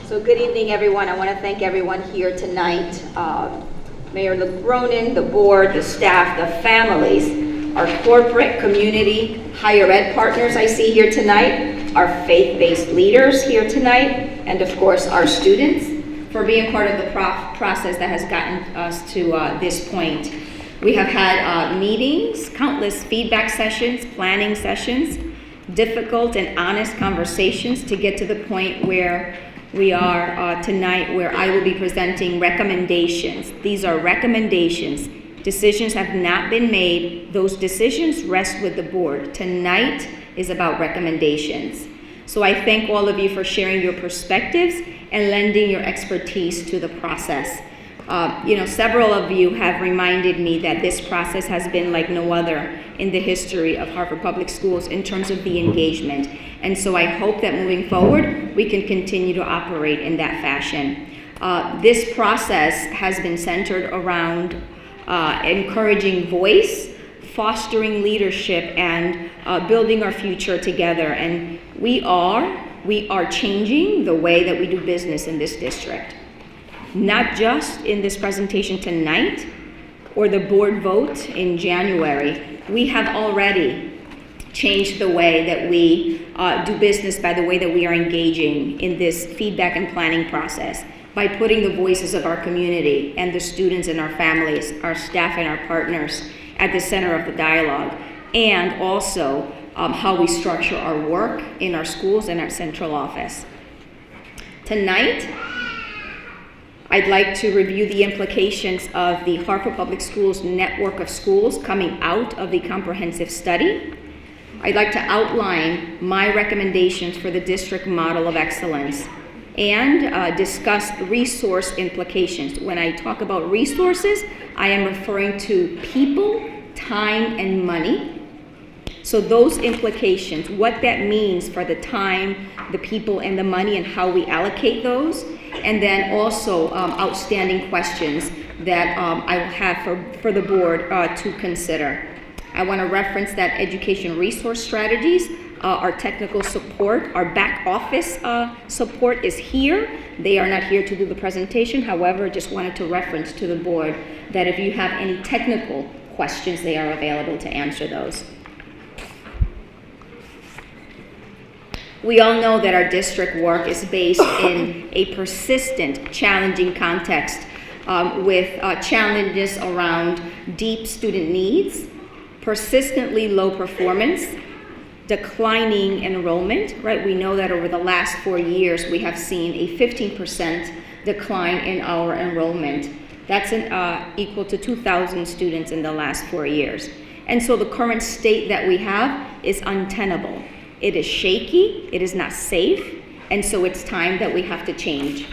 So good evening, everyone. I want to thank everyone here tonight. Mayor Lebronin, the board, the staff, the families, our corporate, community, higher ed partners I see here tonight, our faith-based leaders here tonight, and of course our students for being part of the process that has gotten us to this point. We have had meetings, countless feedback sessions, planning sessions, difficult and honest conversations to get to the point where we are tonight, where I will be presenting recommendations. These are recommendations. Decisions have not been made. Those decisions rest with the board. Tonight is about recommendations. So I thank all of you for sharing your perspectives and lending your expertise to the process. Several of you have reminded me that this process has been like no other in the history of Hartford Public Schools in terms of the engagement. And so I hope that moving forward, we can continue to operate in that fashion. This process has been centered around encouraging voice, fostering leadership, and building our future together. And we are changing the way that we do business in this district. Not just in this presentation tonight or the board vote in January. We have already changed the way that we do business by the way that we are engaging in this feedback and planning process, by putting the voices of our community and the students and our families, our staff and our partners at the center of the dialogue, and also how we structure our work in our schools and our central office. Tonight, I'd like to review the implications of the Hartford Public Schools network of schools coming out of the comprehensive study. I'd like to outline my recommendations for the district model of excellence and discuss resource implications. When I talk about resources, I am referring to people, time, and money. So those implications, what that means for the time, the people, and the money, and how we allocate those. And then also outstanding questions that I will have for the board to consider. I want to reference that education resource strategies, our technical support, our back office support is here. They are not here to do the presentation. However, just wanted to reference to the board that if you have any technical questions, they are available to answer those. We all know that our district work is based in a persistent, challenging context with challenges around deep student needs, persistently low performance, declining enrollment, right? We know that over the last 4 years, we have seen a 15% decline in our enrollment. That's equal to 2,000 students in the last 4 years. And so the current state that we have is untenable. It is shaky, it is not safe, and so it's time that we have to change.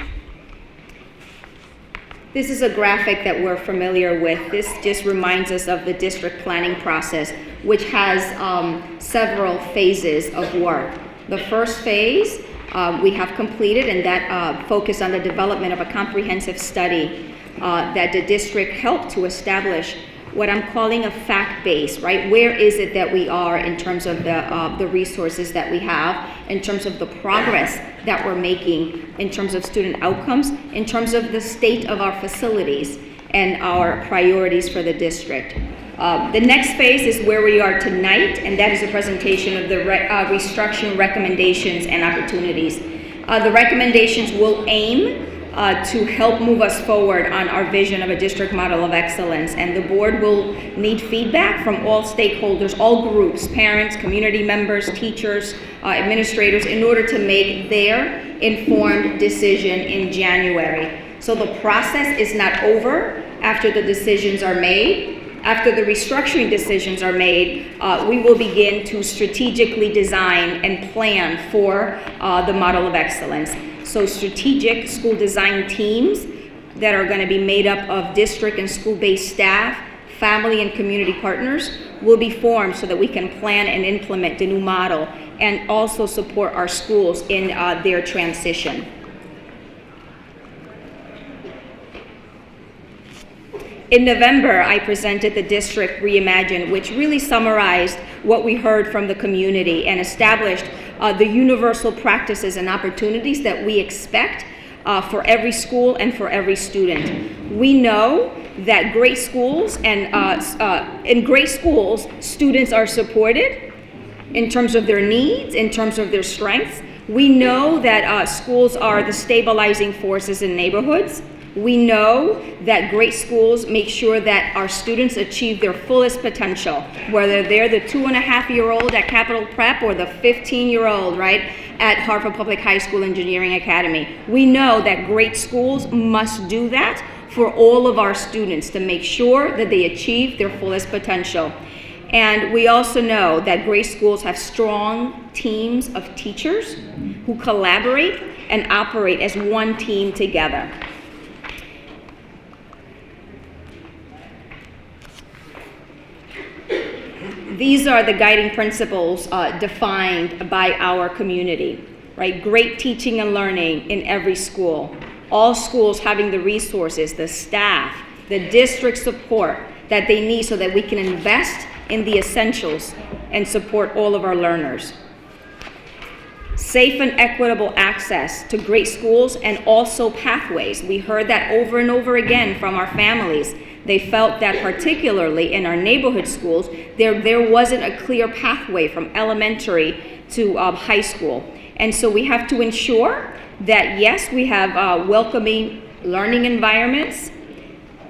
This is a graphic that we're familiar with. This just reminds us of the district planning process, which has several phases of work. The first phase we have completed, and that focused on the development of a comprehensive study that the district helped to establish what I'm calling a fact base, right? Where is it that we are in terms of the resources that we have, in terms of the progress that we're making, in terms of student outcomes, in terms of the state of our facilities and our priorities for the district. The next phase is where we are tonight, and that is a presentation of the restructuring recommendations and opportunities. The recommendations will aim to help move us forward on our vision of a district model of excellence. And the board will need feedback from all stakeholders, all groups, parents, community members, teachers, administrators, in order to make their informed decision in January. So the process is not over after the decisions are made. After the restructuring decisions are made, we will begin to strategically design and plan for the model of excellence. So strategic school design teams that are going to be made up of district and school-based staff, family and community partners will be formed so that we can plan and implement the new model and also support our schools in their transition. In November, I presented the District Reimagined, which really summarized what we heard from the community and established the universal practices and opportunities that we expect for every school and for every student. We know that great schools and in great schools, students are supported in terms of their needs, in terms of their strengths. We know that schools are the stabilizing forces in neighborhoods. We know that great schools make sure that our students achieve their fullest potential, whether they're the 2.5-year-old at Capital Prep or the 15-year-old, right, at Hartford Public High School Engineering Academy. We know that great schools must do that for all of our students to make sure that they achieve their fullest potential. And we also know that great schools have strong teams of teachers who collaborate and operate as one team together. These are the guiding principles defined by our community, right? Great teaching and learning in every school. All schools having the resources, the staff, the district support that they need so that we can invest in the essentials and support all of our learners. Safe and equitable access to great schools and also pathways. We heard that over and over again from our families. They felt that particularly in our neighborhood schools, there wasn't a clear pathway from elementary to high school. And so we have to ensure that, yes, we have welcoming learning environments,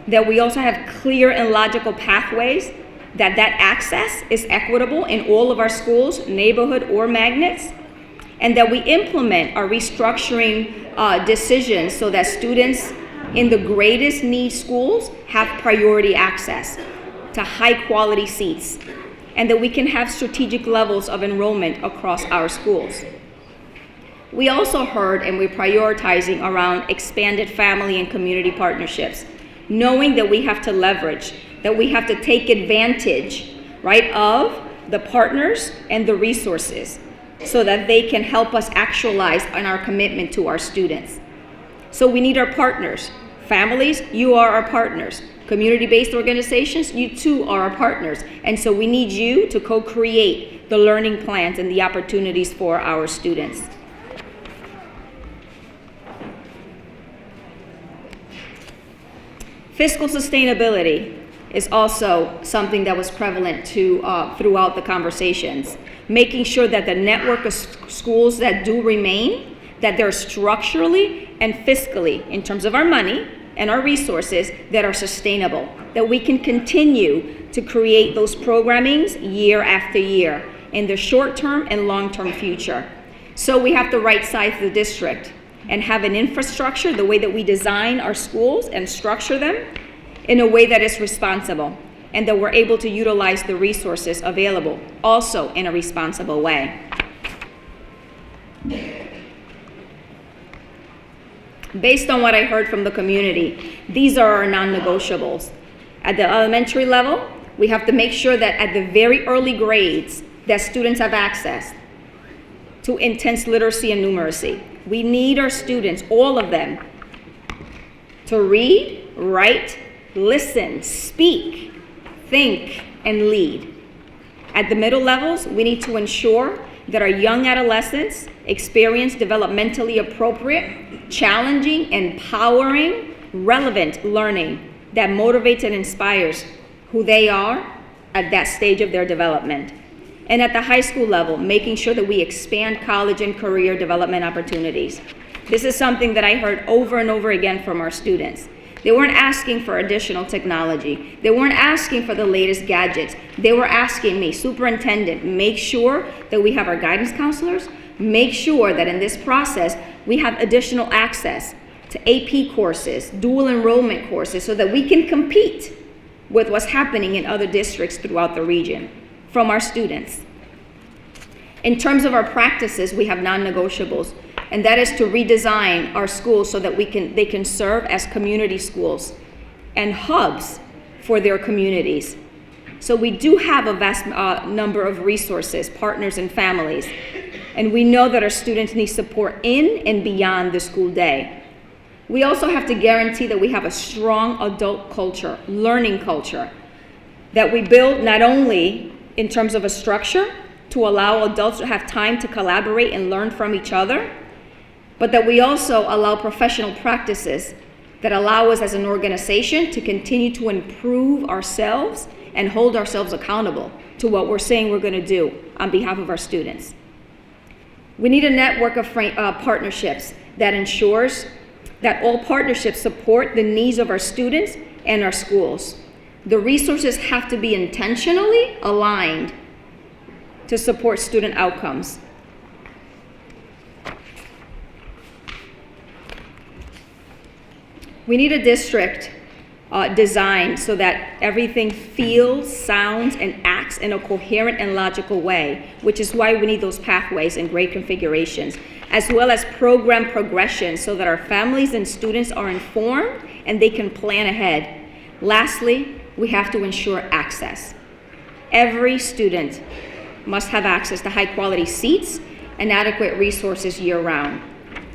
that we also have clear and logical pathways, that access is equitable in all of our schools, neighborhood or magnets, and that we implement our restructuring decisions so that students in the greatest need schools have priority access to high quality seats, and that we can have strategic levels of enrollment across our schools. We also heard and we're prioritizing around expanded family and community partnerships, knowing that we have to leverage, that we have to take advantage, right, of the partners and the resources so that they can help us actualize on our commitment to our students. So we need our partners. Families, you are our partners. Community-based organizations, you too are our partners. And so we need you to co-create the learning plans and the opportunities for our students. Fiscal sustainability is also something that was prevalent throughout the conversations. Making sure that the network of schools that do remain, that they're structurally and fiscally, in terms of our money and our resources, that are sustainable, that we can continue to create those programmings year after year in the short-term and long-term future. So we have to right-size the district and have an infrastructure, the way that we design our schools and structure them in a way that is responsible, and that we're able to utilize the resources available also in a responsible way. Based on what I heard from the community, these are our non-negotiables. At the elementary level, we have to make sure that at the very early grades that students have access to intense literacy and numeracy. We need our students, all of them, to read, write, listen, speak, think, and lead. At the middle levels, we need to ensure that our young adolescents experience developmentally appropriate, challenging, empowering, relevant learning that motivates and inspires who they are at that stage of their development. And at the high school level, making sure that we expand college and career development opportunities. This is something that I heard over and over again from our students. They weren't asking for additional technology. They weren't asking for the latest gadgets. They were asking me, superintendent, make sure that we have our guidance counselors, make sure that in this process we have additional access to AP courses, dual enrollment courses, so that we can compete with what's happening in other districts throughout the region from our students. In terms of our practices, we have non-negotiables, and that is to redesign our schools so that they can serve as community schools and hubs for their communities. So we do have a vast number of resources, partners, and families, and we know that our students need support in and beyond the school day. We also have to guarantee that we have a strong adult culture, learning culture, that we build not only in terms of a structure to allow adults to have time to collaborate and learn from each other, but that we also allow professional practices that allow us as an organization to continue to improve ourselves and hold ourselves accountable to what we're saying we're going to do on behalf of our students. We need a network of partnerships that ensures that all partnerships support the needs of our students and our schools. The resources have to be intentionally aligned to support student outcomes. We need a district designed so that everything feels, sounds, and acts in a coherent and logical way, which is why we need those pathways and grade configurations, as well as program progression so that our families and students are informed and they can plan ahead. Lastly, we have to ensure access. Every student must have access to high-quality seats and adequate resources year-round,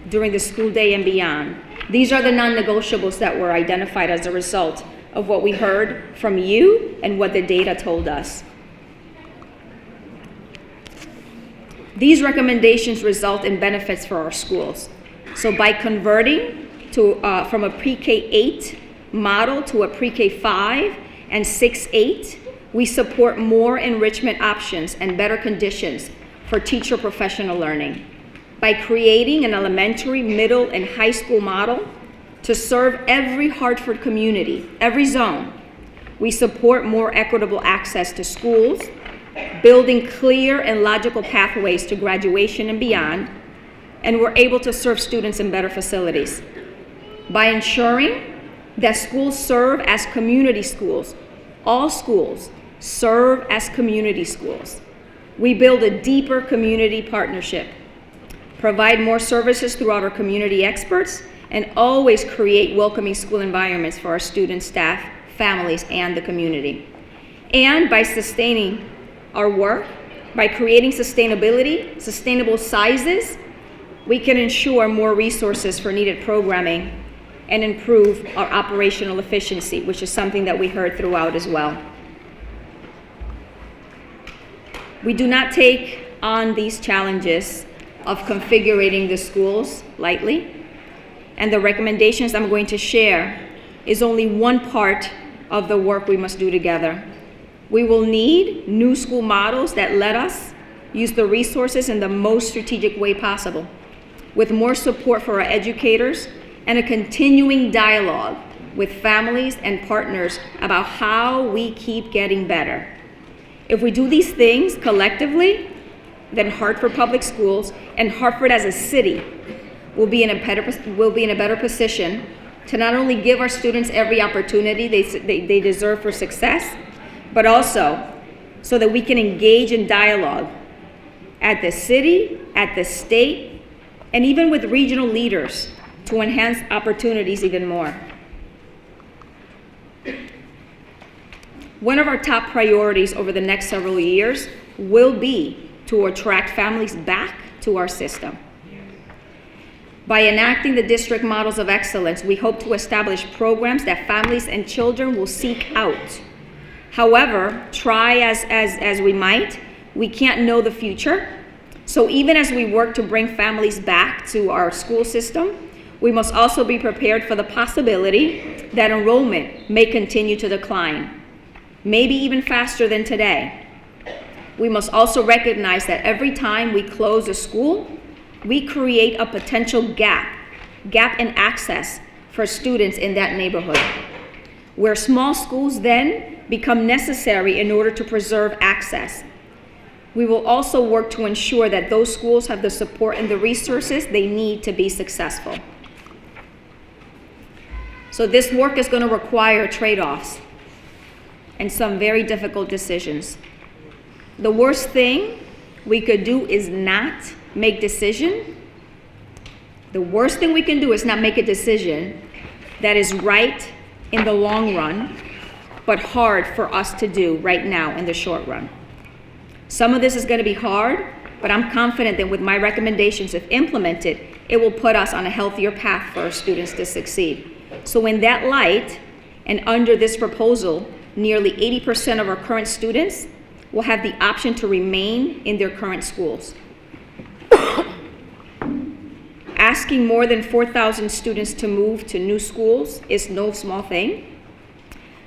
during the school day and beyond. These are the non-negotiables that were identified as a result of what we heard from you and what the data told us. These recommendations result in benefits for our schools. So by converting from a pre-K-8 model to a pre-K-5 and 6-8, we support more enrichment options and better conditions for teacher professional learning. By creating an elementary, middle, and high school model to serve every Hartford community, every zone, we support more equitable access to schools, building clear and logical pathways to graduation and beyond, and we're able to serve students in better facilities. By ensuring that schools serve as community schools, all schools serve as community schools, we build a deeper community partnership, provide more services throughout our community experts, and always create welcoming school environments for our students, staff, families, and the community. And by sustaining our work, by creating sustainable sizes, we can ensure more resources for needed programming and improve our operational efficiency, which is something that we heard throughout as well. We do not take on these challenges of configuring the schools lightly, and the recommendations I'm going to share is only one part of the work we must do together. We will need new school models that let us use the resources in the most strategic way possible, with more support for our educators and a continuing dialogue with families and partners about how we keep getting better. If we do these things collectively, then Hartford Public Schools and Hartford as a city will be in a better position to not only give our students every opportunity they deserve for success, but also so that we can engage in dialogue at the city, at the state, and even with regional leaders to enhance opportunities even more. One of our top priorities over the next several years will be to attract families back to our system. By enacting the district models of excellence, we hope to establish programs that families and children will seek out. However, try as we might, we can't know the future. So even as we work to bring families back to our school system, we must also be prepared for the possibility that enrollment may continue to decline, maybe even faster than today. We must also recognize that every time we close a school, we create a potential gap in access for students in that neighborhood, where small schools then become necessary in order to preserve access. We will also work to ensure that those schools have the support and the resources they need to be successful. So this work is going to require trade-offs and some very difficult decisions. The worst thing we could do is not make decision. The worst thing we can do is not make a decision that is right in the long run, but hard for us to do right now in the short run. Some of this is going to be hard, but I'm confident that with my recommendations, if implemented, it will put us on a healthier path for our students to succeed. So in that light, and under this proposal, nearly 80% of our current students will have the option to remain in their current schools. asking more than 4,000 students to move to new schools is no small thing.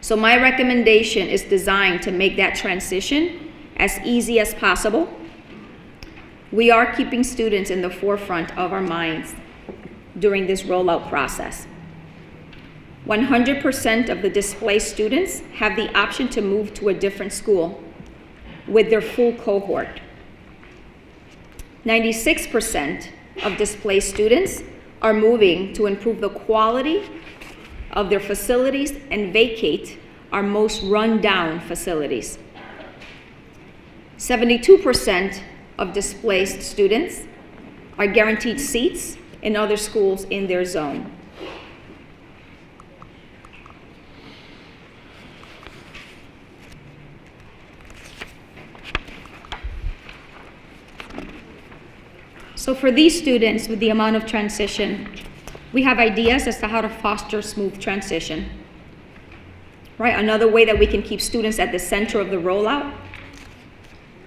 So my recommendation is designed to make that transition as easy as possible. We are keeping students in the forefront of our minds during this rollout process. 100% of the displaced students have the option to move to a different school with their full cohort. 96% of displaced students are moving to improve the quality of their facilities and vacate our most run-down facilities. 72% of displaced students are guaranteed seats in other schools in their zone. So for these students with the amount of transition, we have ideas as to how to foster smooth transition. Right? Another way that we can keep students at the center of the rollout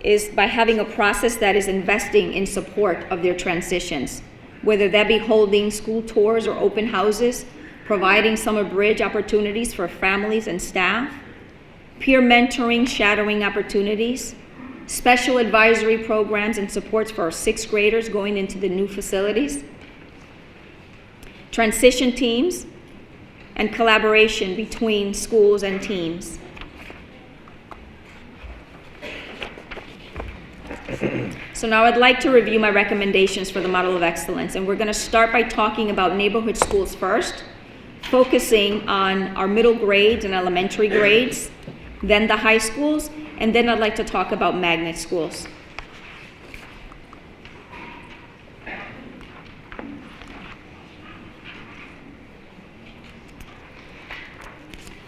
is by having a process that is investing in support of their transitions, whether that be holding school tours or open houses, providing summer bridge opportunities for families and staff, peer mentoring, shadowing opportunities, special advisory programs and supports for our 6th graders going into the new facilities, transition teams, and collaboration between schools and teams. So now I'd like to review my recommendations for the model of excellence, and we're going to start by talking about neighborhood schools first, focusing on our middle grades and elementary grades, then the high schools, and then I'd like to talk about magnet schools.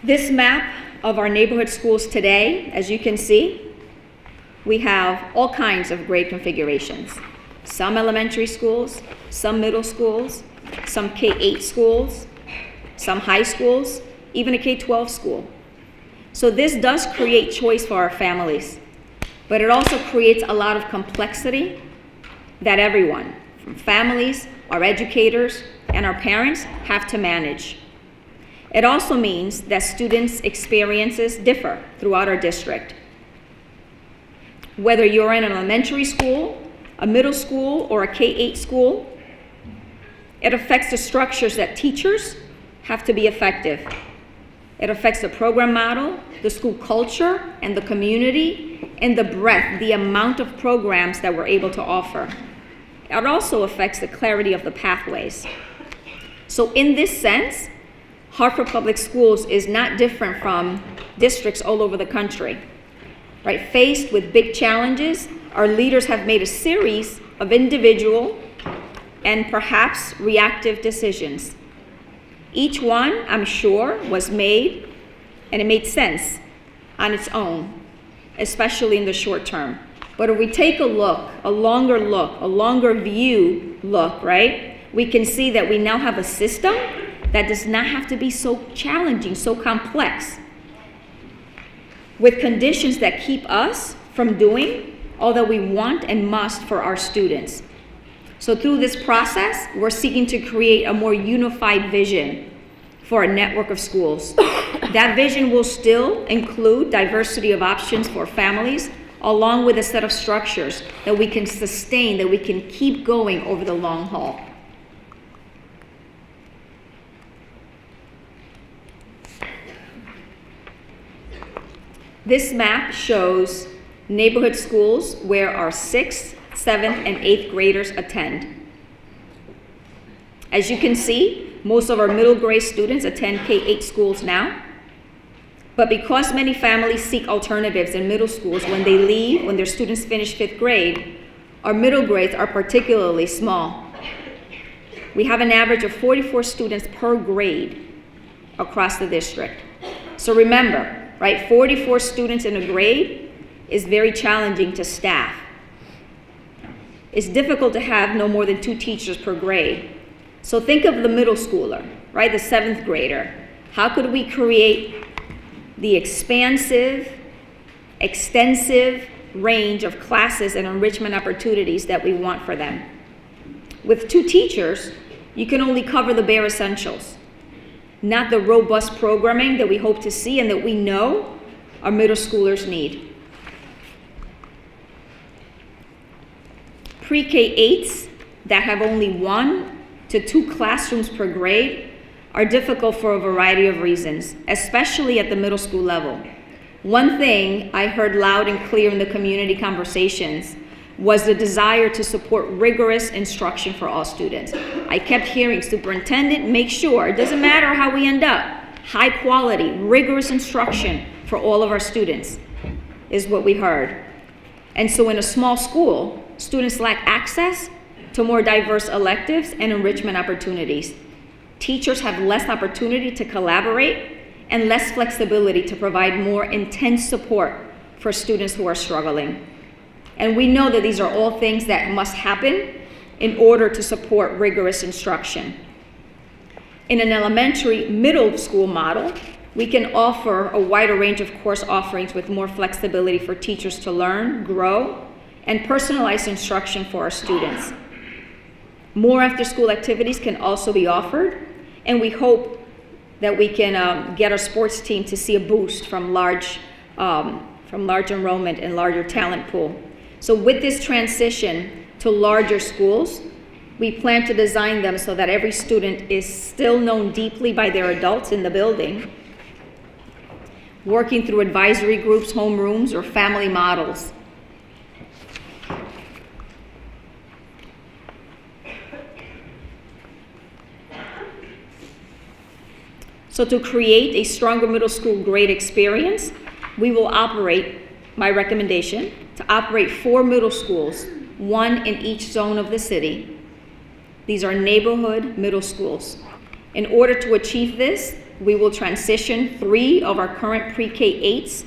This map of our neighborhood schools today, as you can see, we have all kinds of grade configurations. Some elementary schools, some middle schools, some K-8 schools, some high schools, even a K-12 school. So this does create choice for our families, but it also creates a lot of complexity that everyone, from families, our educators, and our parents, have to manage. It also means that students' experiences differ throughout our district. Whether you're in an elementary school, a middle school, or a K-8 school, it affects the structures that teachers have to be effective. It affects the program model, the school culture, and the community, and the breadth, the amount of programs that we're able to offer. It also affects the clarity of the pathways. So in this sense, Hartford Public Schools is not different from districts all over the country. Right? Faced with big challenges, our leaders have made a series of individual and perhaps reactive decisions. Each one, I'm sure, was made, and it made sense on its own, especially in the short term. But if we take a look, a longer view look, right, we can see that we now have a system that does not have to be so challenging, so complex, with conditions that keep us from doing all that we want and must for our students. So through this process, we're seeking to create a more unified vision for a network of schools. That vision will still include diversity of options for families, along with a set of structures that we can sustain, that we can keep going over the long haul. This map shows neighborhood schools where our 6th, 7th, and 8th graders attend. As you can see, most of our middle grade students attend K-8 schools now. But because many families seek alternatives in middle schools when they leave, when their students finish 5th grade, our middle grades are particularly small. We have an average of 44 students per grade across the district. So remember, right, 44 students in a grade is very challenging to staff. It's difficult to have no more than 2 teachers per grade. So think of the middle schooler, right, the 7th grader. How could we create the expansive, extensive range of classes and enrichment opportunities that we want for them? With 2 teachers, you can only cover the bare essentials, not the robust programming that we hope to see and that we know our middle schoolers need. Pre-K-8s that have only 1 to 2 classrooms per grade are difficult for a variety of reasons, especially at the middle school level. One thing I heard loud and clear in the community conversations was the desire to support rigorous instruction for all students. I kept hearing, superintendent, make sure, it doesn't matter how we end up, high quality, rigorous instruction for all of our students is what we heard. And so in a small school, students lack access to more diverse electives and enrichment opportunities. Teachers have less opportunity to collaborate and less flexibility to provide more intense support for students who are struggling. And we know that these are all things that must happen in order to support rigorous instruction. In an elementary middle school model, we can offer a wider range of course offerings with more flexibility for teachers to learn, grow, and personalize instruction for our students. More after-school activities can also be offered, and we hope that we can get our sports team to see a boost from large enrollment and larger talent pool. So with this transition to larger schools, we plan to design them so that every student is still known deeply by their adults in the building, working through advisory groups, homerooms, or family models. So to create a stronger middle school grade experience, we will operate, my recommendation, to operate 4 middle schools, 1 in each zone of the city. These are neighborhood middle schools. In order to achieve this, we will transition 3 of our current pre-K-8s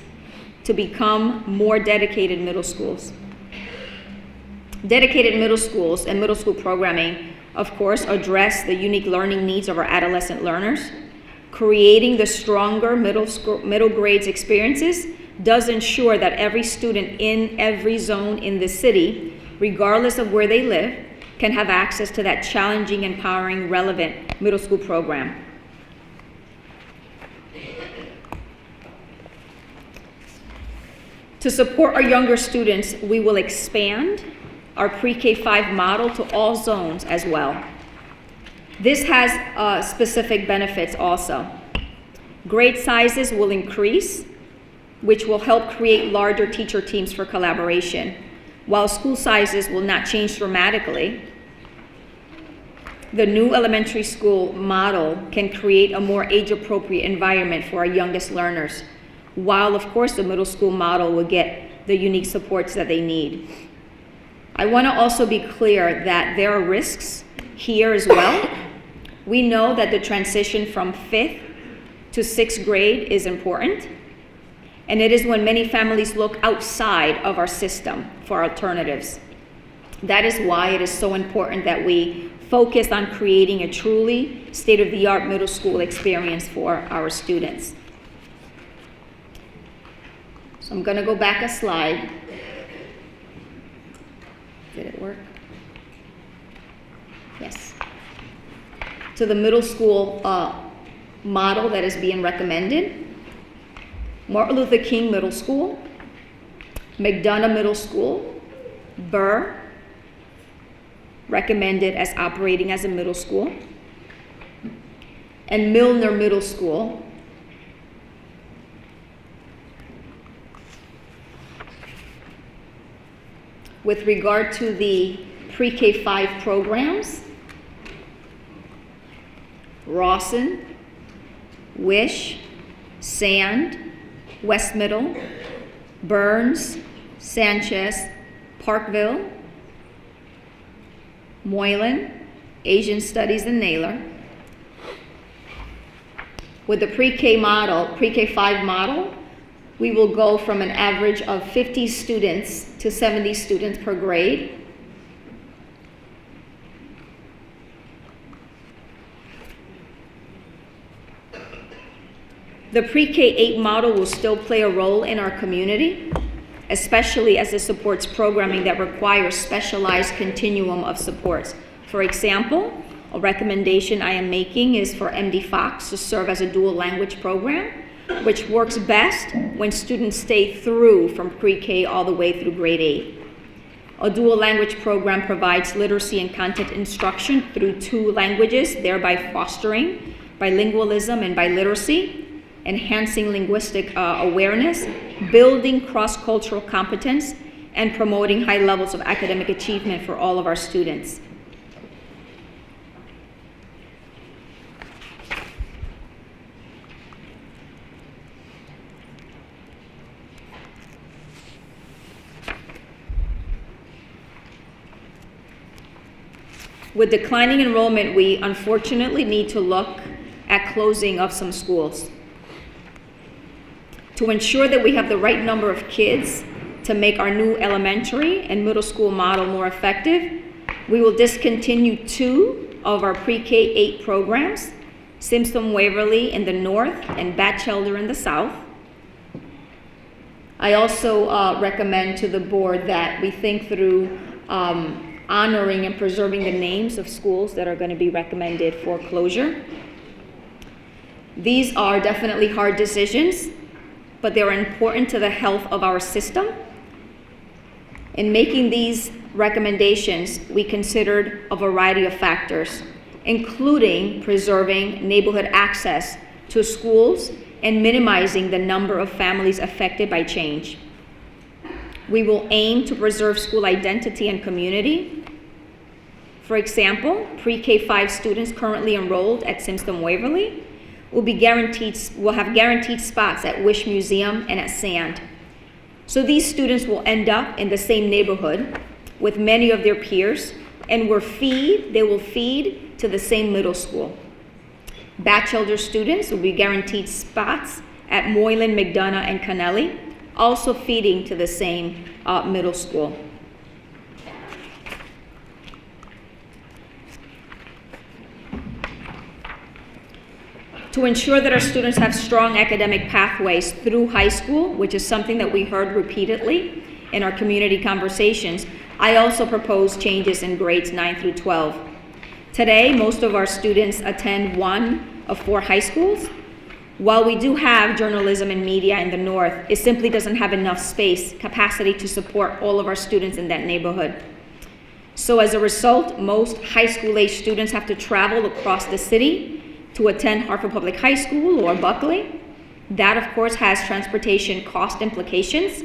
to become more dedicated middle schools. Dedicated middle schools and middle school programming, of course, address the unique learning needs of our adolescent learners. Creating the stronger middle grades experiences does ensure that every student in every zone in the city, regardless of where they live, can have access to that challenging, empowering, relevant middle school program. To support our younger students, we will expand our pre-K-5 model to all zones as well. This has specific benefits also. Grade sizes will increase, which will help create larger teacher teams for collaboration. While school sizes will not change dramatically, the new elementary school model can create a more age-appropriate environment for our youngest learners, while of course the middle school model will get the unique supports that they need. I want to also be clear that there are risks here as well. We know that the transition from 5th to 6th grade is important, and it is when many families look outside of our system for alternatives. That is why it is so important that we focus on creating a truly state-of-the-art middle school experience for our students. So I'm going to go back a slide. Did it work? Yes. To the middle school model that is being recommended. Martin Luther King Middle School, McDonough Middle School, Burr, recommended as operating as a middle school, and Milner Middle School, with regard to the pre-K-5 programs, Rawson, Wish, Sand, West Middle, Burns, Sanchez, Parkville, Moylan, Asian Studies, and Naylor. With the pre-K-5 model, we will go from an average of 50 students to 70 students per grade. The pre-K-8 model will still play a role in our community, especially as it supports programming that requires specialized continuum of supports For example, a recommendation I am making is for MD Fox to serve as a dual language program, which works best when students stay through from pre-K all the way through grade 8. A dual language program provides literacy and content instruction through 2 languages, thereby fostering bilingualism and biliteracy, enhancing linguistic awareness, building cross-cultural competence, and promoting high levels of academic achievement for all of our students. With declining enrollment, we unfortunately need to look at closing of some schools. To ensure that we have the right number of kids to make our new elementary and middle school model more effective, we will discontinue 2 of our pre-K 8 programs, Simpson-Waverly in the north and Batchelder in the south. I also recommend to the board that we think through honoring and preserving the names of schools that are going to be recommended for closure. These are definitely hard decisions, but they are important to the health of our system. In making these recommendations, we considered a variety of factors, including preserving neighborhood access to schools and minimizing the number of families affected by change. We will aim to preserve school identity and community. For example, pre-K 5 students currently enrolled at Simpson-Waverly will have guaranteed spots at Wish Museum and at Sand. So these students will end up in the same neighborhood with many of their peers, and they will feed to the same middle school. Batchelder students will be guaranteed spots at Moylan, McDonough, and Connelly, also feeding to the same middle school. To ensure that our students have strong academic pathways through high school, which is something that we heard repeatedly in our community conversations, I also propose changes in grades 9 through 12. Today, most of our students attend 1 of 4 high schools. While we do have journalism and media in the north, it simply doesn't have enough capacity to support all of our students in that neighborhood. So as a result, most high school age students have to travel across the city to attend Hartford Public High School or Buckley. That, of course, has transportation cost implications.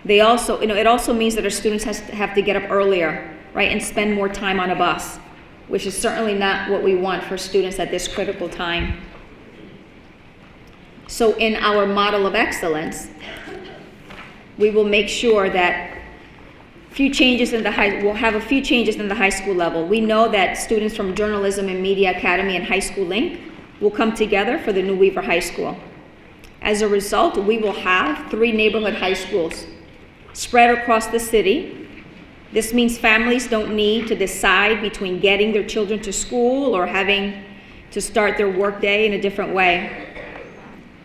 It also means that our students have to get up earlier, right, and spend more time on a bus, which is certainly not what we want for students at this critical time. So in our model of excellence, we will make sure that we'll have a few changes in the high school level. We know that students from Journalism and Media Academy and High School Link will come together for the New Weaver High School. As a result, we will have 3 neighborhood high schools spread across the city. This means families don't need to decide between getting their children to school or having to start their workday in a different way.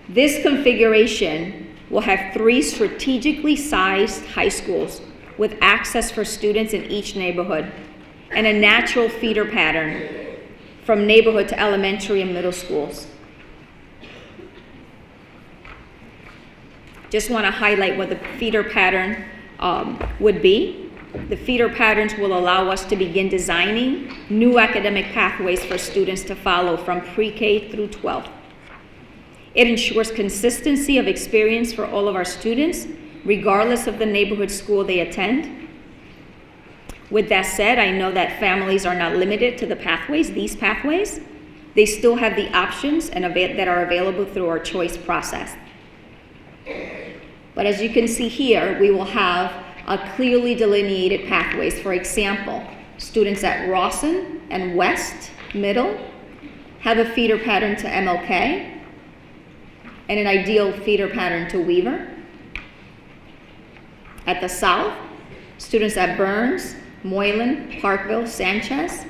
This configuration will have 3 strategically sized high schools with access for students in each neighborhood and a natural feeder pattern from neighborhood to elementary and middle schools. Just want to highlight what the feeder pattern would be. The feeder patterns will allow us to begin designing new academic pathways for students to follow from pre-K through 12th. It ensures consistency of experience for all of our students, regardless of the neighborhood school they attend. With that said, I know that families are not limited to these pathways. They still have the options that are available through our choice process. But as you can see here, we will have a clearly delineated pathways. For example, students at Rawson and West Middle have a feeder pattern to MLK and an ideal feeder pattern to Weaver. At the South, students at Burns, Moylan, Parkville, Sanchez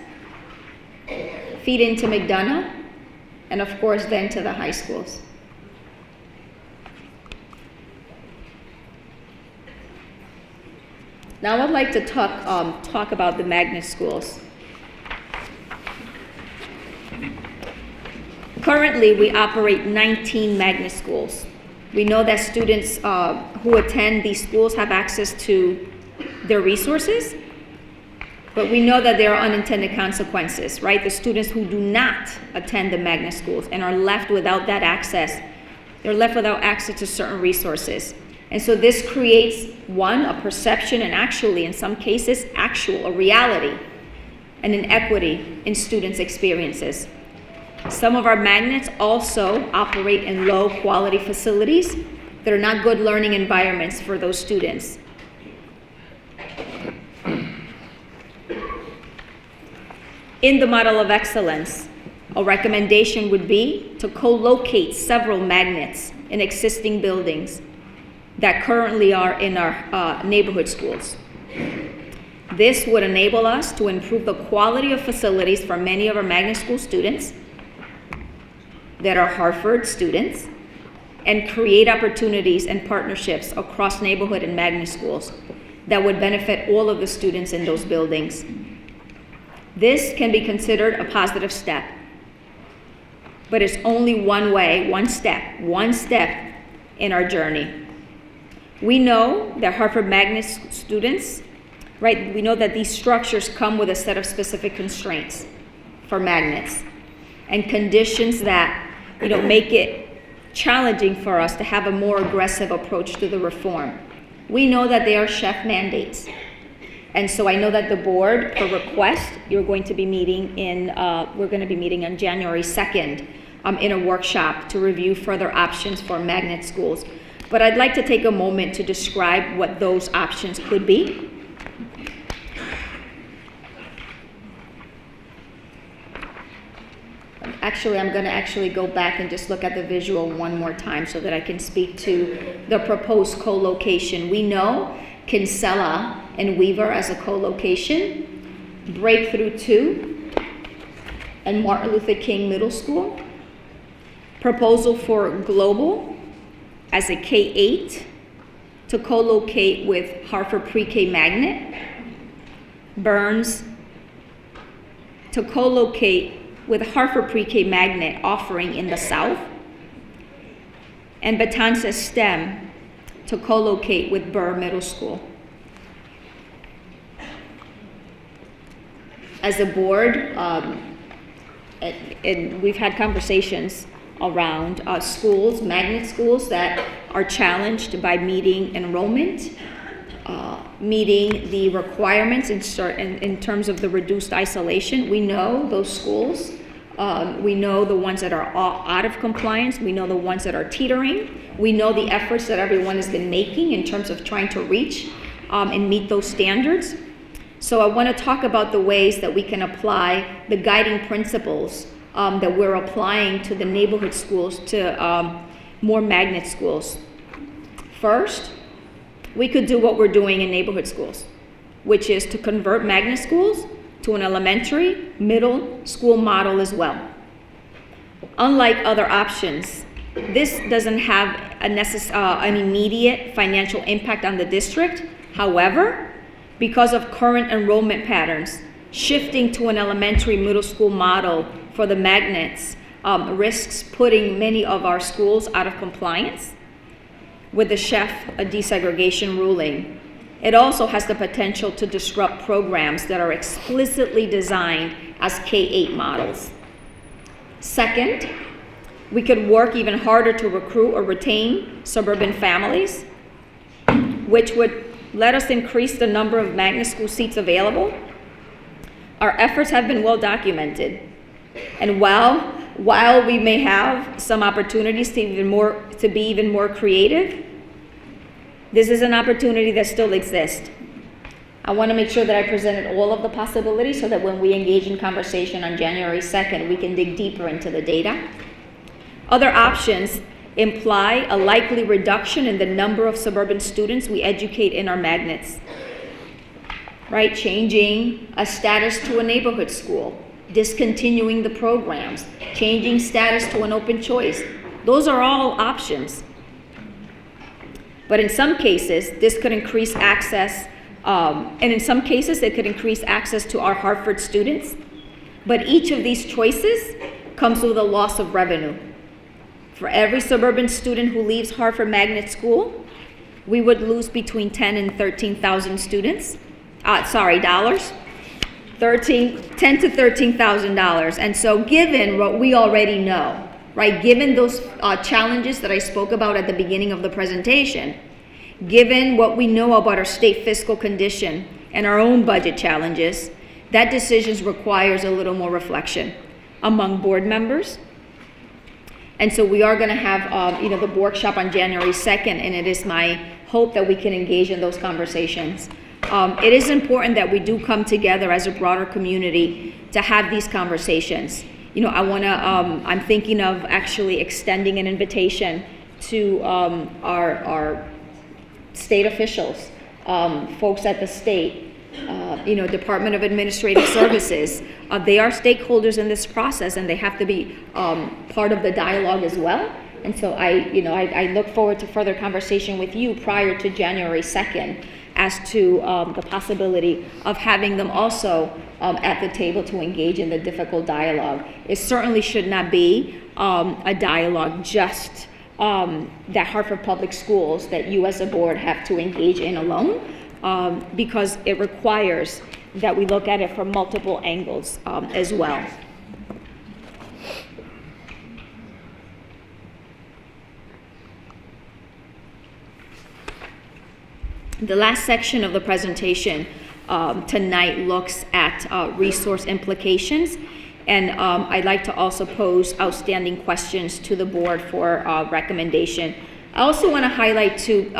feed into McDonough, and of course then to the high schools. Now I'd like to talk about the magnet schools. Currently, we operate 19 magnet schools. We know that students who attend these schools have access to their resources, but we know that there are unintended consequences, right? The students who do not attend the magnet schools and are left without that access, they're left without access to certain resources. And so this creates, one, a perception, and actually, in some cases, a reality, and inequity in students' experiences. Some of our magnets also operate in low-quality facilities that are not good learning environments for those students. In the model of excellence, a recommendation would be to co-locate several magnets in existing buildings that currently are in our neighborhood schools. This would enable us to improve the quality of facilities for many of our magnet school students that are Hartford students, and create opportunities and partnerships across neighborhood and magnet schools that would benefit all of the students in those buildings. This can be considered a positive step, but it's only one way, one step in our journey. We know that Hartford magnet students, right, we know that these structures come with a set of specific constraints for magnets and conditions that, make it challenging for us to have a more aggressive approach to the reform. We know that they are chef mandates. And so I know that the board, per request, we're going to be meeting on January 2nd in a workshop to review further options for magnet schools. But I'd like to take a moment to describe what those options could be. Actually, I'm going to go back and just look at the visual one more time so that I can speak to the proposed co-location. We know Kinsella and Weaver as a co-location, Breakthrough 2 and Martin Luther King Middle School, proposal for Global as a K-8 to co-locate with Hartford Pre-K Magnet, Burns to co-locate with Hartford Pre-K Magnet offering in the South, and Betances STEM to co-locate with Burr Middle School. As a board, and we've had conversations around schools, magnet schools that are challenged by meeting enrollment, meeting the requirements in terms of the reduced isolation. We know those schools. We know the ones that are out of compliance. We know the ones that are teetering. We know the efforts that everyone has been making in terms of trying to reach and meet those standards. So I want to talk about the ways that we can apply the guiding principles that we're applying to the neighborhood schools to more magnet schools. First, we could do what we're doing in neighborhood schools, which is to convert magnet schools to an elementary, middle school model as well. Unlike other options, this doesn't have an immediate financial impact on the district. However, because of current enrollment patterns, shifting to an elementary, middle school model for the magnets risks putting many of our schools out of compliance with the chef desegregation ruling. It also has the potential to disrupt programs that are explicitly designed as K-8 models. Second, we could work even harder to recruit or retain suburban families, which would let us increase the number of magnet school seats available. Our efforts have been well documented. And while we may have some opportunities to be even more creative, this is an opportunity that still exists. I want to make sure that I presented all of the possibilities so that when we engage in conversation on January 2nd, we can dig deeper into the data. Other options imply a likely reduction in the number of suburban students we educate in our magnets, right? Changing a status to a neighborhood school, discontinuing the programs, changing status to an open choice. Those are all options. But in some cases, this could increase access, and in some cases, it could increase access to our Hartford students. But each of these choices comes with a loss of revenue. For every suburban student who leaves Hartford Magnet School, we would lose between $10,000 and $13,000 students. Dollars. $10,000 to $13,000. And so given what we already know, right, given those challenges that I spoke about at the beginning of the presentation, given what we know about our state fiscal condition and our own budget challenges, that decision requires a little more reflection among board members. And so we are going to have the workshop on January 2nd, and it is my hope that we can engage in those conversations. It is important that we do come together as a broader community to have these conversations. I'm thinking of actually extending an invitation to our state officials, folks at the state, Department of Administrative Services. They are stakeholders in this process, and they have to be part of the dialogue as well. And so I look forward to further conversation with you prior to January 2nd as to the possibility of having them also at the table to engage in the difficult dialogue. It certainly should not be a dialogue just that Hartford Public Schools, that you as a board have to engage in alone, because it requires that we look at it from multiple angles as well. The last section of the presentation tonight looks at resource implications, and I'd like to also pose outstanding questions to the board for recommendation. I also want to highlight to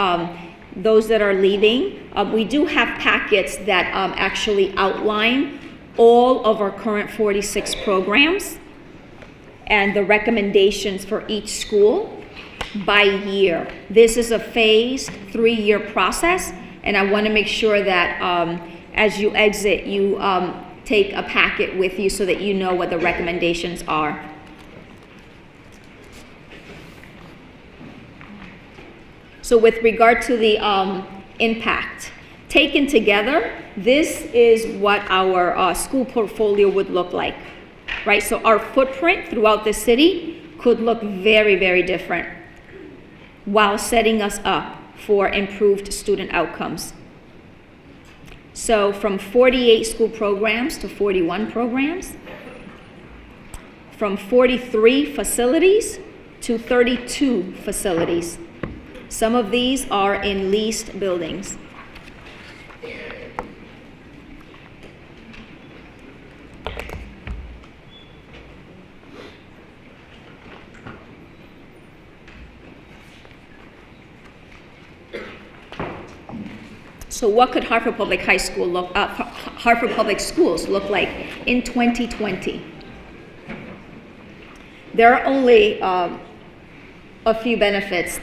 those that are leaving, we do have packets that actually outline all of our current 46 programs and the recommendations for each school by year. This is a phased 3-year process, and I want to make sure that as you exit, you take a packet with you so that you know what the recommendations are. So with regard to the impact, taken together, this is what our school portfolio would look like, right? So our footprint throughout the city could look very, very different, while setting us up for improved student outcomes. So from 48 school programs to 41 programs, from 43 facilities to 32 facilities. Some of these are in leased buildings. So what could Hartford Public Hartford Public Schools look like in 2020? There are only a few benefits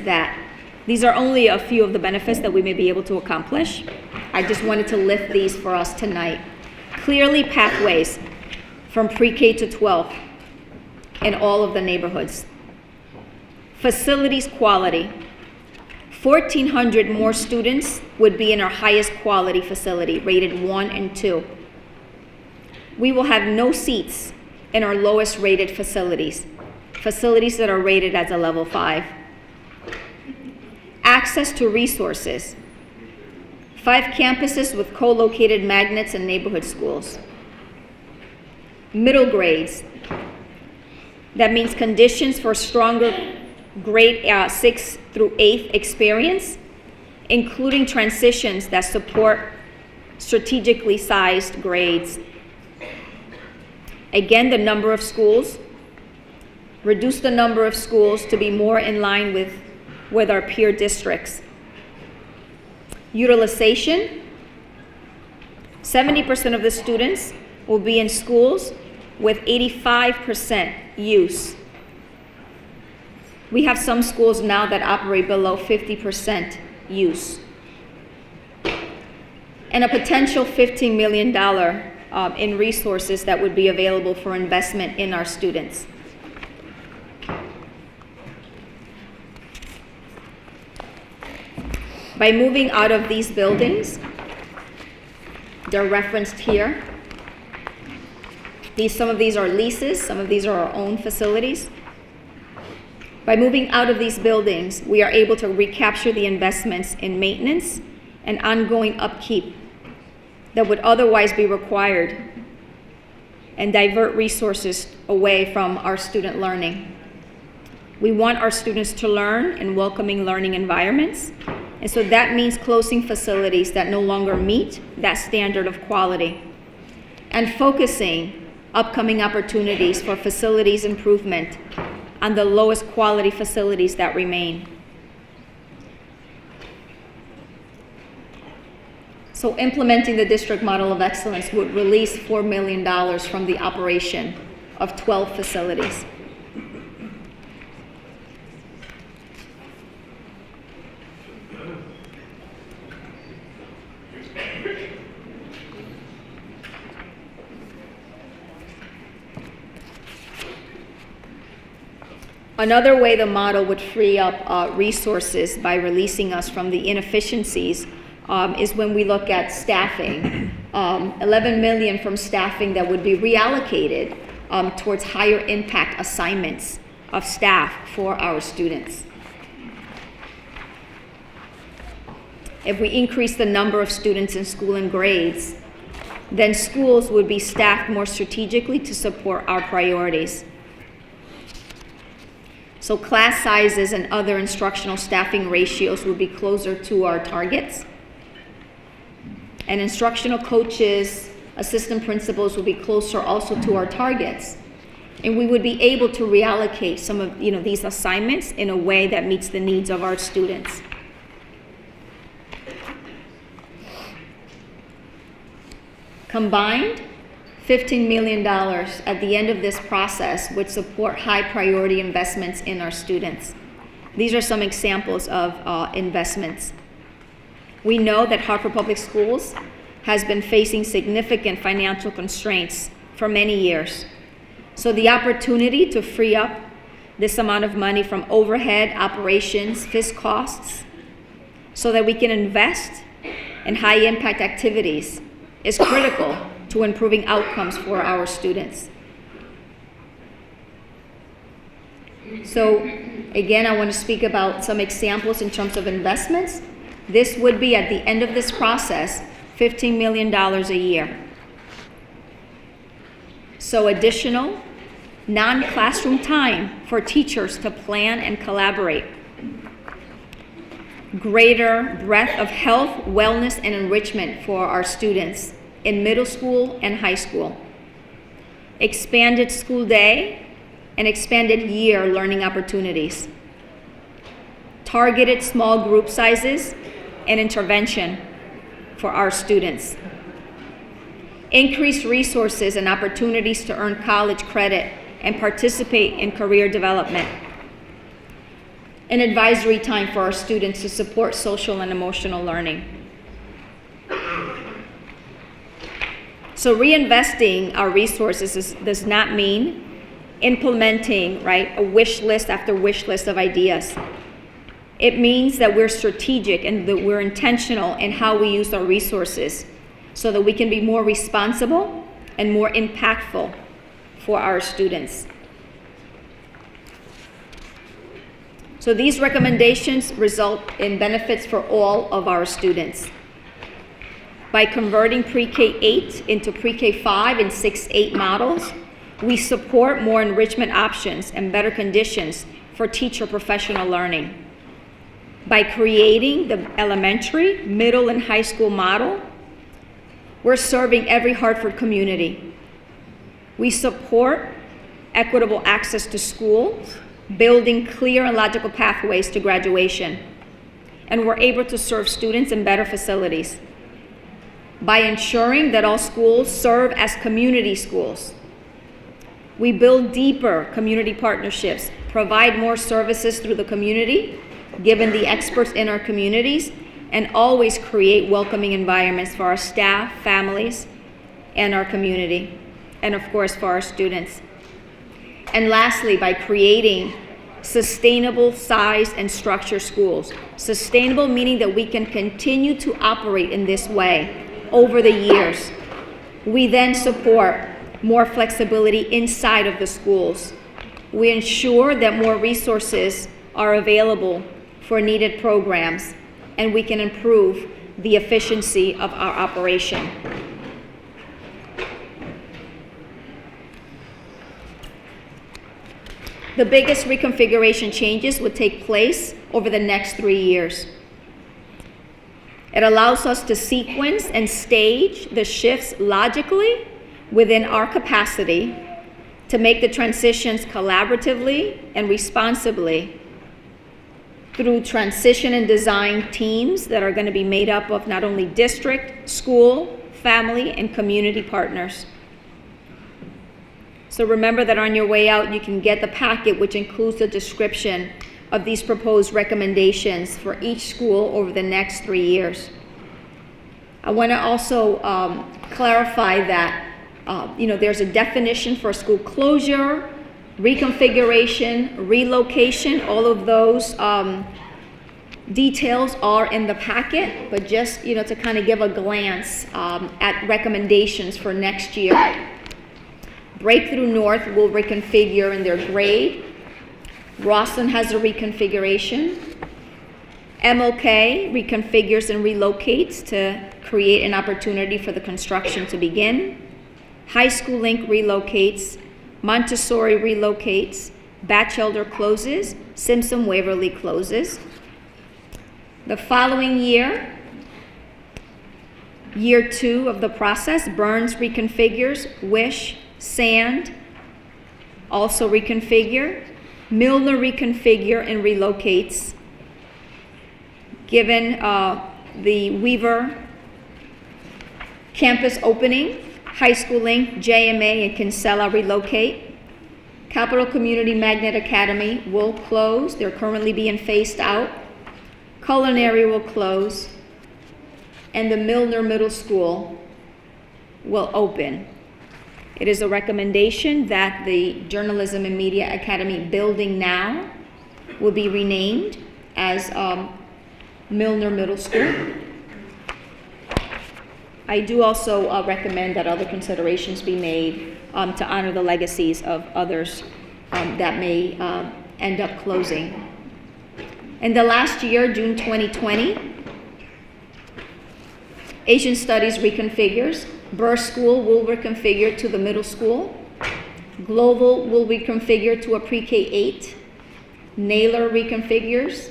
these are only a few of the benefits that we may be able to accomplish. I just wanted to lift these for us tonight. Clearly pathways from pre-K to 12 in all of the neighborhoods. Facilities quality. 1,400 more students would be in our highest quality facility, rated 1 and 2. We will have no seats in our lowest rated facilities that are rated as a level 5. Access to resources. 5 campuses with co-located magnets and neighborhood schools. Middle grades. That means conditions for stronger grade 6th through 8th experience, including transitions that support strategically sized grades. Again, the number of schools. Reduce the number of schools to be more in line with our peer districts. Utilization. 70% of the students will be in schools with 85% use. We have some schools now that operate below 50% use. And a potential $15 million in resources that would be available for investment in our students. By moving out of these buildings, they're referenced here, Some of these are leases, some of these are our own facilities. By moving out of these buildings, we are able to recapture the investments in maintenance and ongoing upkeep that would otherwise be required and divert resources away from our student learning. We want our students to learn in welcoming learning environments, and so that means closing facilities that no longer meet that standard of quality and focusing upcoming opportunities for facilities improvement on the lowest quality facilities that remain. So implementing the district model of excellence would release $4 million from the operation of 12 facilities. Another way the model would free up resources by releasing us from the inefficiencies is when we look at staffing. $11 million from staffing that would be reallocated towards higher impact assignments of staff for our students. If we increase the number of students in school and grades, then schools would be staffed more strategically to support our priorities. So class sizes and other instructional staffing ratios would be closer to our targets. And instructional coaches, assistant principals would be closer also to our targets. And we would be able to reallocate some of these assignments in a way that meets the needs of our students. Combined, $15 million at the end of this process would support high priority investments in our students. These are some examples of investments. We know that Hartford Public Schools has been facing significant financial constraints for many years. So the opportunity to free up this amount of money from overhead, operations, fixed costs, so that we can invest in high impact activities is critical to improving outcomes for our students. So again, I want to speak about some examples in terms of investments. This would be, at the end of this process, $15 million a year. So additional non-classroom time for teachers to plan and collaborate. Greater breadth of health, wellness, and enrichment for our students in middle school and high school. Expanded school day and expanded year learning opportunities. Targeted small group sizes and intervention for our students. Increased resources and opportunities to earn college credit and participate in career development. And advisory time for our students to support social and emotional learning. So reinvesting our resources does not mean implementing, a wish list after wish list of ideas. It means that we're strategic and that we're intentional in how we use our resources so that we can be more responsible and more impactful for our students. So these recommendations result in benefits for all of our students. By converting pre-K-8 into pre-K-5 and 6-8 models, we support more enrichment options and better conditions for teacher professional learning. By creating the elementary, middle, and high school model, we're serving every Hartford community. We support equitable access to school, building clear and logical pathways to graduation, and we're able to serve students in better facilities. By ensuring that all schools serve as community schools. We build deeper community partnerships, provide more services through the community, given the experts in our communities, and always create welcoming environments for our staff, families, and our community, and of course for our students. And lastly, by creating sustainable size and structure schools. Sustainable meaning that we can continue to operate in this way over the years. We then support more flexibility inside of the schools. We ensure that more resources are available for needed programs, and we can improve the efficiency of our operation. The biggest reconfiguration changes would take place over the next 3 years. It allows us to sequence and stage the shifts logically within our capacity to make the transitions collaboratively and responsibly through transition and design teams that are going to be made up of not only district, school, family, and community partners. So remember that on your way out, you can get the packet, which includes a description of these proposed recommendations for each school over the next 3 years. I want to also clarify that there's a definition for school closure, reconfiguration, relocation. All of those details are in the packet, but just to kind of give a glance at recommendations for next year. Breakthrough North will reconfigure in their grade. Rosslyn has a reconfiguration. MLK reconfigures and relocates to create an opportunity for the construction to begin. High School Link relocates. Montessori relocates. Batchelder closes. Simpson Waverly closes. The following year, year 2 of the process, Burns reconfigures. Wish, Sand also reconfigure. Milner reconfigure and relocates. Given the Weaver campus opening, High School Link, JMA, and Kinsella relocate. Capital Community Magnet Academy will close. They're currently being phased out. Culinary will close. And the Milner Middle School will open. It is a recommendation that the Journalism and Media Academy building now will be renamed as Milner Middle School. I do also recommend that other considerations be made to honor the legacies of others that may end up closing. In the last year, June 2020, Asian Studies reconfigures. Burr School will reconfigure to the middle school. Global will reconfigure to a pre-K 8. Naylor reconfigures.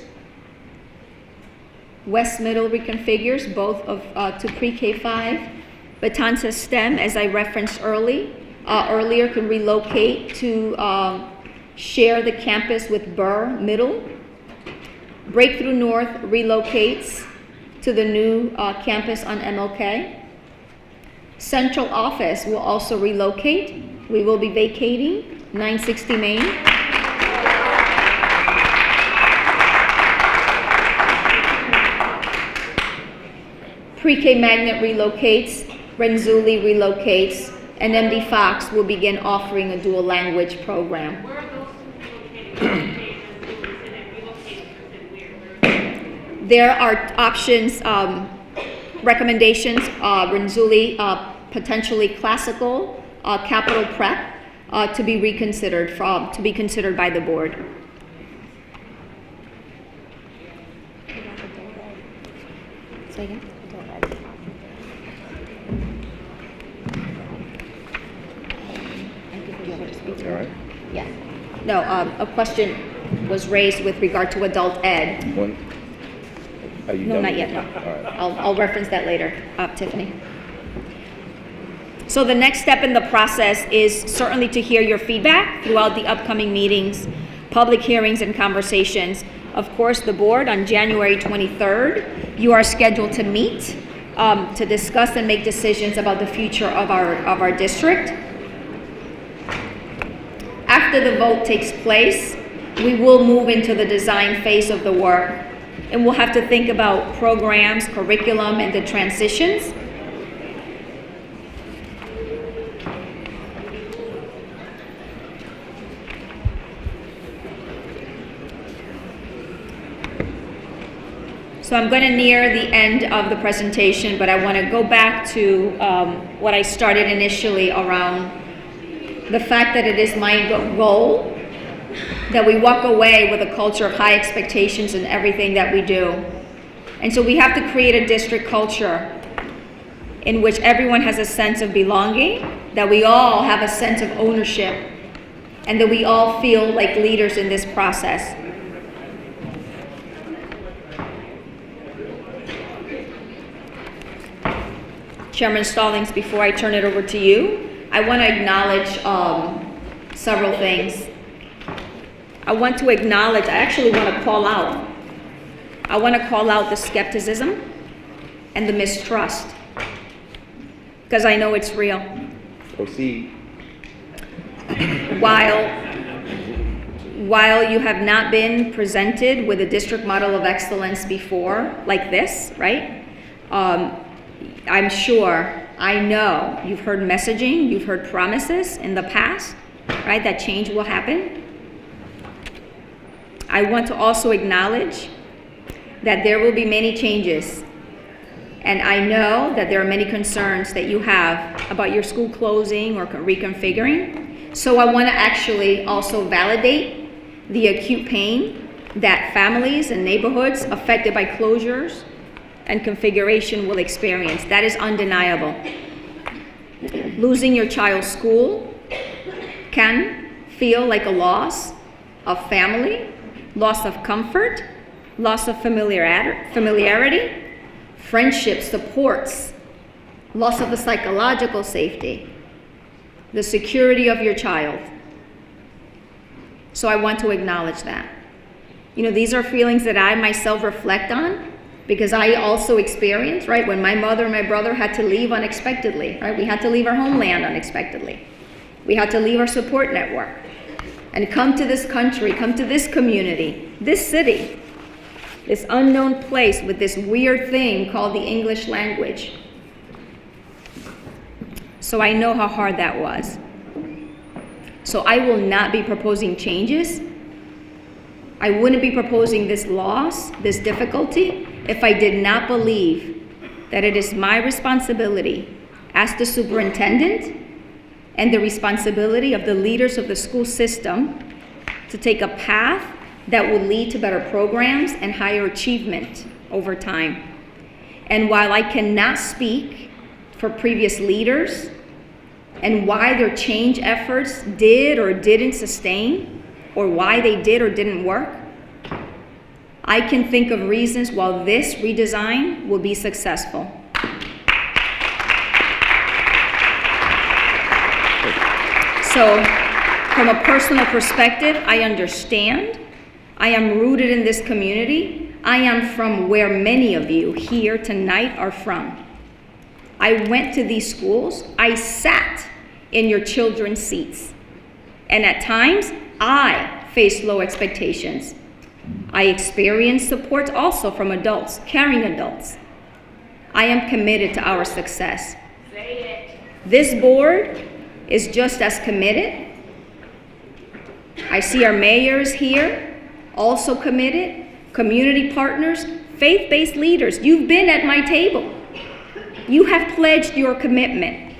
West Middle reconfigures, both of to pre-K 5. Betances STEM, as I referenced earlier, can relocate to share the campus with Burr Middle. Breakthrough North relocates to the new campus on MLK. Central Office will also relocate. We will be vacating 960 Main. Pre-K Magnet relocates, Renzulli relocates, and MD Fox will begin offering a dual language program. Where are those relocations? There are options, recommendations, Renzulli, potentially classical, capital prep, to be reconsidered to be considered by the board. Say again? All right. Yeah. No, a question was raised with regard to adult ed. When, are you No, done? not yet, no. All right. I'll reference that later, Tiffany. So the next step in the process is certainly to hear your feedback throughout the upcoming meetings, public hearings, and conversations. Of course, the board on January 23rd, you are scheduled to meet to discuss and make decisions about the future of our district. After the vote takes place, we will move into the design phase of the work, and we'll have to think about programs, curriculum, and the transitions. So I'm going to near the end of the presentation, but I want to go back to what I started initially around the fact that it is my goal that we walk away with a culture of high expectations in everything that we do. And so we have to create a district culture in which everyone has a sense of belonging, that we all have a sense of ownership, and that we all feel like leaders in this process. Chairman Stallings, before I turn it over to you, I want to acknowledge several things. I want to acknowledge, I actually want to call out. I want to call out the skepticism and the mistrust, because I know it's real. Proceed. While you have not been presented with a district model of excellence before, like this, right? I'm sure, I know you've heard messaging, you've heard promises in the past, right, that change will happen. I want to also acknowledge that there will be many changes. And I know that there are many concerns that you have about your school closing or reconfiguring. So I want to actually also validate the acute pain that families and neighborhoods affected by closures and configuration will experience. That is undeniable. Losing your child's school can feel like a loss of family, loss of comfort, loss of familiarity, friendship, supports, loss of the psychological safety, the security of your child. So I want to acknowledge that. You know, these are feelings that I myself reflect on, because I also experienced, right, when my mother and my brother had to leave unexpectedly, right? We had to leave our homeland unexpectedly. We had to leave our support network and come to this country, come to this community, this city, this unknown place with this weird thing called the English language. So I know how hard that was. So I will not be proposing changes. I wouldn't be proposing this loss, this difficulty, if I did not believe that it is my responsibility as the superintendent and the responsibility of the leaders of the school system to take a path that will lead to better programs and higher achievement over time. And while I cannot speak for previous leaders and why their change efforts did or didn't sustain, or why they did or didn't work, I can think of reasons why this redesign will be successful. So, from a personal perspective, I understand. I am rooted in this community. I am from where many of you here tonight are from. I went to these schools. I sat in your children's seats. And at times, I faced low expectations. I experienced support also from adults, caring adults. I am committed to our success. Say it. This board is just as committed. I see our mayors here, also committed, community partners, faith-based leaders. You've been at my table. You have pledged your commitment.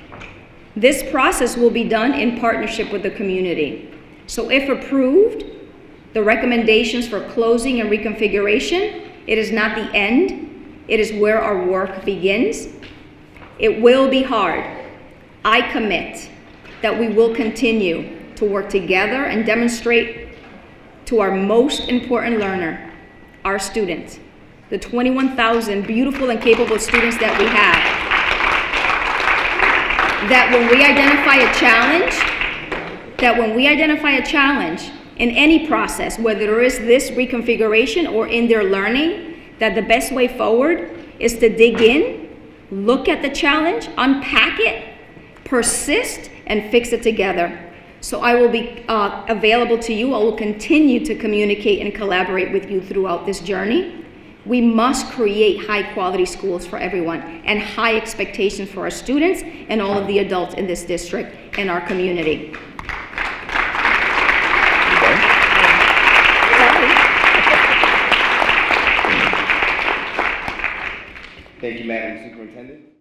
This process will be done in partnership with the community. So if approved, the recommendations for closing and reconfiguration, it is not the end. It is where our work begins. It will be hard. I commit that we will continue to work together and demonstrate to our most important learner, our students, the 21,000 beautiful and capable students that we have, that when we identify a challenge in any process, whether there is this reconfiguration or in their learning, that the best way forward is to dig in, look at the challenge, unpack it, persist, and fix it together. So I will be available to you. I will continue to communicate and collaborate with you throughout this journey. We must create high quality schools for everyone and high expectations for our students and all of the adults in this district and our community. Thank you, Madam Superintendent.